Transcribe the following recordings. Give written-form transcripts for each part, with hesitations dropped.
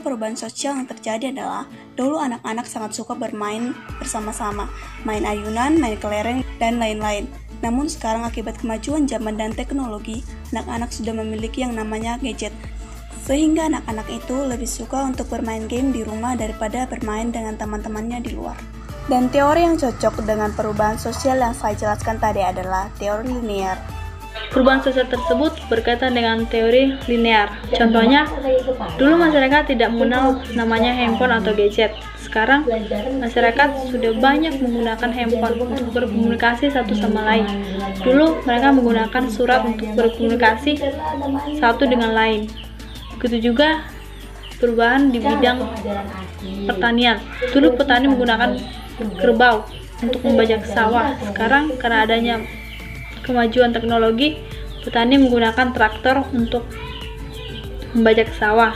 perubahan sosial yang terjadi adalah dulu anak-anak sangat suka bermain bersama-sama, main ayunan, main kelereng, dan lain-lain. Namun sekarang akibat kemajuan zaman dan teknologi, anak-anak sudah memiliki yang namanya gadget. Sehingga anak-anak itu lebih suka untuk bermain game di rumah daripada bermain dengan teman-temannya di luar. Dan teori yang cocok dengan perubahan sosial yang saya jelaskan tadi adalah teori linear. Perubahan sosial tersebut berkaitan dengan teori linear. Contohnya, dulu masyarakat tidak mengenal namanya handphone atau gadget. Sekarang, masyarakat sudah banyak menggunakan handphone untuk berkomunikasi satu sama lain. Dulu, mereka menggunakan surat untuk berkomunikasi satu dengan lain. Begitu juga perubahan di bidang pertanian. Dulu petani menggunakan kerbau untuk membajak sawah. Sekarang, karena adanya kemajuan teknologi, petani menggunakan traktor untuk membajak sawah.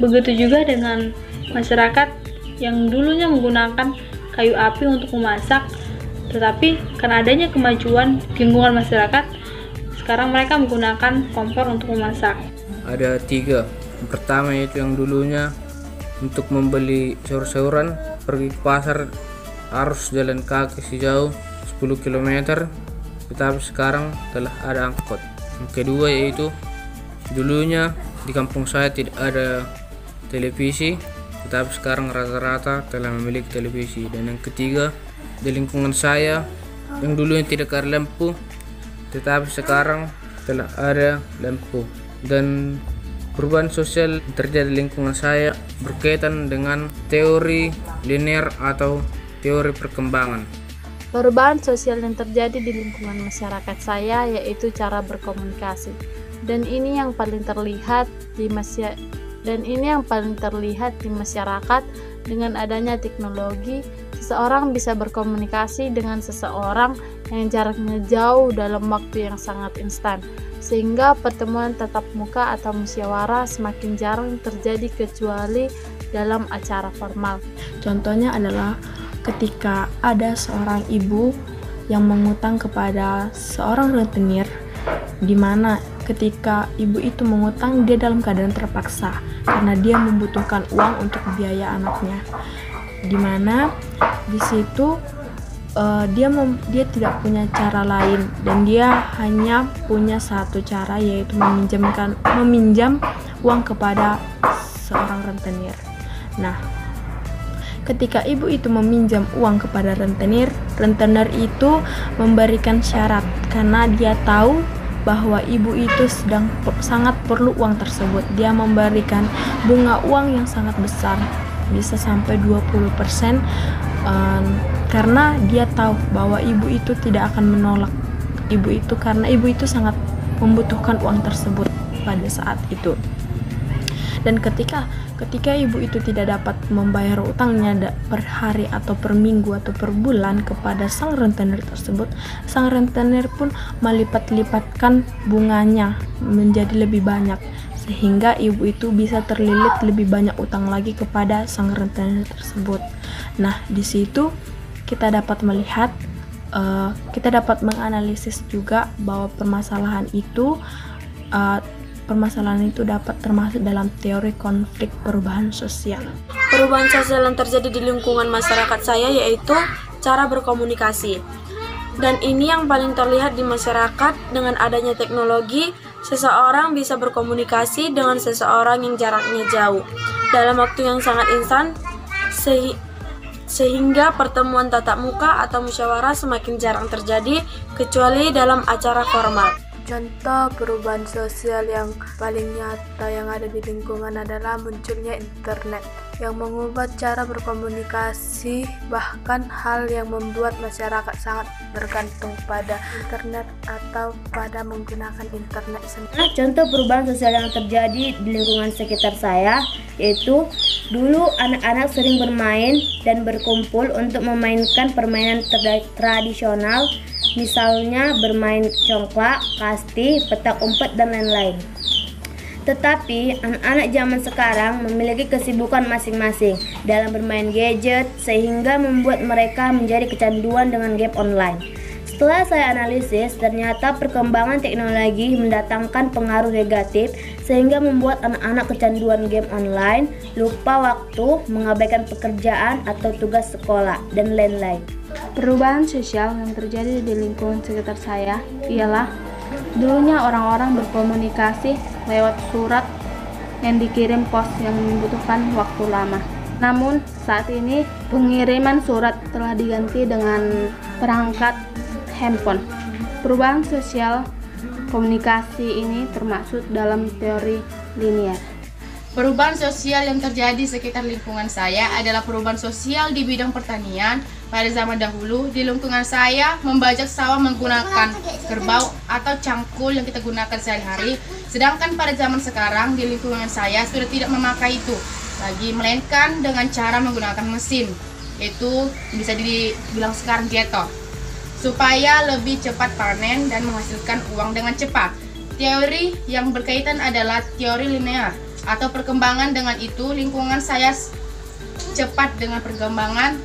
Begitu juga dengan masyarakat yang dulunya menggunakan kayu api untuk memasak, tetapi karena adanya kemajuan lingkungan masyarakat, sekarang mereka menggunakan kompor untuk memasak. Ada 3. Yang pertama itu yang dulunya untuk membeli sayur-sayuran pergi ke pasar harus jalan kaki sejauh 10 km. Tetapi sekarang telah ada angkot. Yang kedua yaitu dulunya di kampung saya tidak ada televisi, tetapi sekarang rata-rata telah memiliki televisi. Dan yang ketiga, di lingkungan saya yang dulunya tidak ada lampu, tetapi sekarang telah ada lampu. Dan perubahan sosial terjadi di lingkungan saya berkaitan dengan teori linear atau teori perkembangan. Perubahan sosial yang terjadi di lingkungan masyarakat saya yaitu cara berkomunikasi. Dan ini yang paling terlihat di masyarakat dengan adanya teknologi. Seseorang bisa berkomunikasi dengan seseorang yang jaraknya jauh dalam waktu yang sangat instan. Sehingga pertemuan tatap muka atau musyawarah semakin jarang terjadi kecuali dalam acara formal. Contohnya adalah ketika ada seorang ibu yang mengutang kepada seorang rentenir, di mana ketika ibu itu mengutang, dia dalam keadaan terpaksa karena dia membutuhkan uang untuk biaya anaknya, di mana di situ dia tidak punya cara lain dan dia hanya punya satu cara, yaitu meminjam uang kepada seorang rentenir. Nah, ketika ibu itu meminjam uang kepada rentenir itu memberikan syarat karena dia tahu bahwa ibu itu sangat perlu uang tersebut. Dia memberikan bunga uang yang sangat besar, bisa sampai 20%, karena dia tahu bahwa ibu itu tidak akan menolak karena ibu itu sangat membutuhkan uang tersebut pada saat itu. Dan ketika ibu itu tidak dapat membayar utangnya per hari atau per minggu atau per bulan kepada sang rentenir tersebut, sang rentenir pun melipat-lipatkan bunganya menjadi lebih banyak, sehingga ibu itu bisa terlilit lebih banyak utang lagi kepada sang rentenir tersebut. Nah, di situ kita dapat melihat, kita dapat menganalisis juga bahwa permasalahan itu dapat termasuk dalam teori konflik perubahan sosial. Perubahan sosial yang terjadi di lingkungan masyarakat saya yaitu cara berkomunikasi. Dan ini yang paling terlihat di masyarakat. Dengan adanya teknologi, seseorang bisa berkomunikasi dengan seseorang yang jaraknya jauh dalam waktu yang sangat instan, sehingga pertemuan tatap muka atau musyawarah semakin jarang terjadi kecuali dalam acara formal. Contoh perubahan sosial yang paling nyata yang ada di lingkungan adalah munculnya internet yang mengubah cara berkomunikasi, bahkan hal yang membuat masyarakat sangat bergantung pada internet atau pada menggunakan internet sendiri. Contoh perubahan sosial yang terjadi di lingkungan sekitar saya yaitu dulu anak-anak sering bermain dan berkumpul untuk memainkan permainan tradisional, misalnya bermain congklak, kasti, petak umpet, dan lain-lain. Tetapi anak-anak zaman sekarang memiliki kesibukan masing-masing dalam bermain gadget, sehingga membuat mereka menjadi kecanduan dengan game online. Setelah saya analisis, ternyata perkembangan teknologi mendatangkan pengaruh negatif sehingga membuat anak-anak kecanduan game online, lupa waktu, mengabaikan pekerjaan atau tugas sekolah, dan lain-lain. Perubahan sosial yang terjadi di lingkungan sekitar saya ialah dulunya orang-orang berkomunikasi lewat surat yang dikirim pos yang membutuhkan waktu lama. Namun saat ini pengiriman surat telah diganti dengan perangkat handphone. Perubahan sosial komunikasi ini termaksud dalam teori linear. Perubahan sosial yang terjadi sekitar lingkungan saya adalah perubahan sosial di bidang pertanian. Pada zaman dahulu, di lingkungan saya membajak sawah menggunakan kerbau atau cangkul yang kita gunakan sehari-hari. Sedangkan pada zaman sekarang, di lingkungan saya sudah tidak memakai itu lagi, melainkan dengan cara menggunakan mesin, yaitu bisa dibilang sekarang jetor, supaya lebih cepat panen dan menghasilkan uang dengan cepat. Teori yang berkaitan adalah teori linear atau perkembangan. Dengan itu, lingkungan saya cepat dengan perkembangan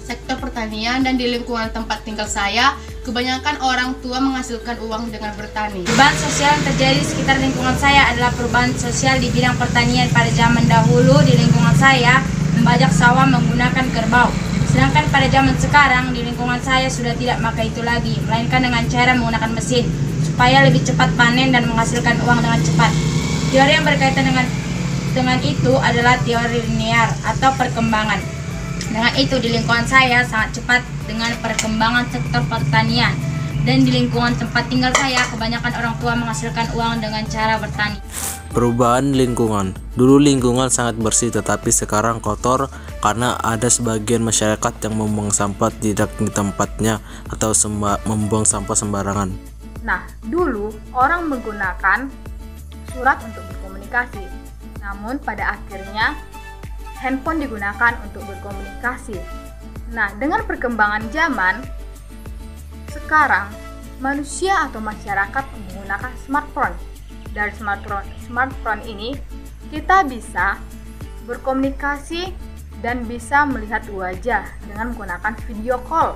sektor pertanian, dan di lingkungan tempat tinggal saya, kebanyakan orang tua menghasilkan uang dengan bertani. Perubahan sosial yang terjadi di sekitar lingkungan saya adalah perubahan sosial di bidang pertanian. Pada zaman dahulu, di lingkungan saya membajak sawah menggunakan kerbau. Sedangkan pada zaman sekarang, di lingkungan saya sudah tidak memakai itu lagi, melainkan dengan cara menggunakan mesin, supaya lebih cepat panen dan menghasilkan uang dengan cepat. Teori yang berkaitan dengan itu adalah teori linear atau perkembangan. Dengan itu, di lingkungan saya sangat cepat dengan perkembangan sektor pertanian, dan di lingkungan tempat tinggal saya kebanyakan orang tua menghasilkan uang dengan cara bertani. Perubahan lingkungan. Dulu lingkungan sangat bersih, tetapi sekarang kotor karena ada sebagian masyarakat yang membuang sampah tidak di tempatnya atau membuang sampah sembarangan. Nah, dulu orang menggunakan surat untuk berkomunikasi, namun pada akhirnya handphone digunakan untuk berkomunikasi. Nah, dengan perkembangan zaman, sekarang manusia atau masyarakat menggunakan smartphone. Dari smartphone ini, kita bisa berkomunikasi dan bisa melihat wajah dengan menggunakan video call.